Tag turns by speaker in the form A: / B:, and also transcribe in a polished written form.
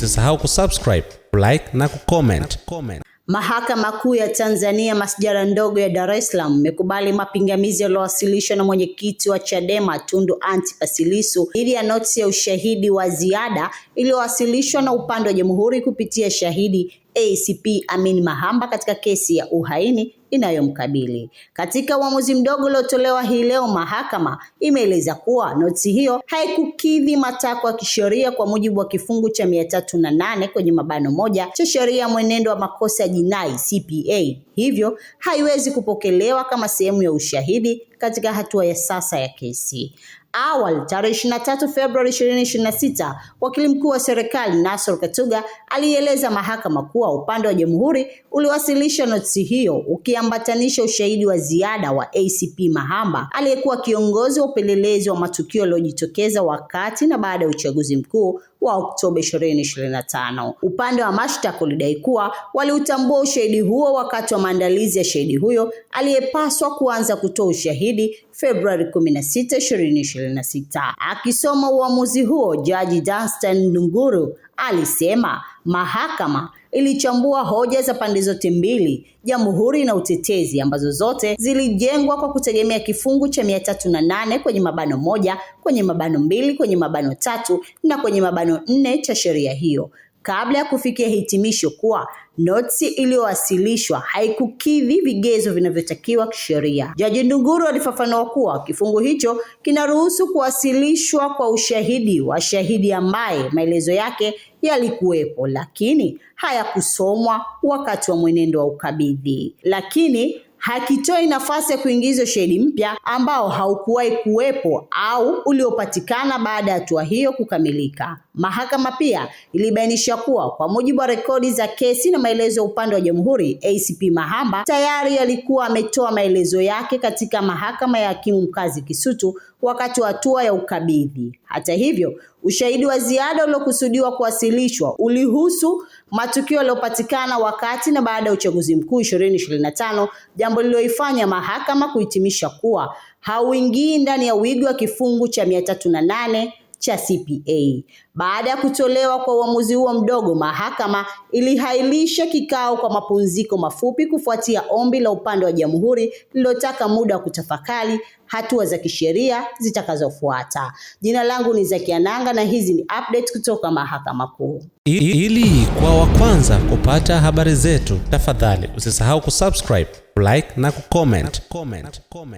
A: Usisahau kusubscribe, like na kucomment.
B: Mahakama Kuu ya Tanzania Masjala ndogo ya Dar es Salaam imekubali mapingamizi yaliyowasilishwa na mwenyekiti wa Chadema Tundu Antipas Lissu dhidi ya notisi ya ushahidi wa ziada iliyowasilishwa na upande wa Jamhuri kupitia shahidi ACP Amin Mahamba katika kesi ya uhaini inayomkabili. Katika uamuzi mdogo uliotolewa hii leo, mahakama imeeleza kuwa notisi hiyo haikukidhi matakwa ya kisheria kwa mujibu wa kifungu cha 308 kwenye mabano moja cha sheria ya mwenendo wa makosa ya jinai CPA, hivyo haiwezi kupokelewa kama sehemu ya ushahidi katika hatua ya sasa ya kesi. Awali, tarehe 23 Februari 2026, wakili mkuu wa serikali Nasor Katuga alieleza mahakama kuwa upande wa Jamhuri uliwasilisha notisi hiyo ukiambatanisha ushahidi wa ziada wa ACP Mahamba aliyekuwa kiongozi wa upelelezi wa matukio yaliyojitokeza wakati na baada ya uchaguzi mkuu wa Oktoba 2025. Upande wa mashtaka ulidai kuwa waliutambua ushahidi huo wakati wa maandalizi ya shahidi huyo aliyepaswa kuanza kutoa ushahidi Februari 16, 2026. Akisoma uamuzi huo, Jaji Danstan Ndunguru alisema mahakama ilichambua hoja za pande zote mbili, Jamhuri na utetezi, ambazo zote zilijengwa kwa kutegemea kifungu cha 308 kwenye mabano moja, kwenye mabano mbili, kwenye mabano tatu na kwenye mabano 4 cha sheria hiyo, kabla ya kufikia hitimisho kuwa notisi iliyowasilishwa haikukidhi vigezo vinavyotakiwa kisheria. Jaji Ndunguru alifafanua kuwa kifungu hicho kinaruhusu kuwasilishwa kwa ushahidi wa shahidi ambaye maelezo yake yalikuwepo lakini hayakusomwa wakati wa mwenendo wa ukabidhi, lakini hakitoi nafasi ya kuingiza ushahidi mpya ambao haukuwahi kuwepo au uliopatikana baada ya hatua hiyo kukamilika. Mahakama pia ilibainisha kuwa kwa mujibu wa rekodi za kesi na maelezo ya upande wa Jamhuri, ACP Mahamba tayari alikuwa ametoa maelezo yake katika mahakama ya hakimu mkazi Kisutu wakati wa hatua ya ukabidhi. Hata hivyo, ushahidi wa ziada uliokusudiwa kuwasilishwa ulihusu matukio yaliyopatikana wakati na baada ya uchaguzi mkuu 2025, jambo lililoifanya mahakama kuhitimisha kuwa hauingii ndani ya wigo wa kifungu cha 308 cha CPA. Baada ya kutolewa kwa uamuzi huo mdogo, mahakama ilihairisha kikao kwa mapumziko mafupi kufuatia ombi la upande wa Jamhuri lililotaka muda wa kutafakari hatua za kisheria zitakazofuata. Jina langu ni Zakia Nanga na hizi ni updates kutoka Mahakama Kuu.
A: Ili kwa wa kwanza kupata habari zetu, tafadhali usisahau kusubscribe, like na kucomment.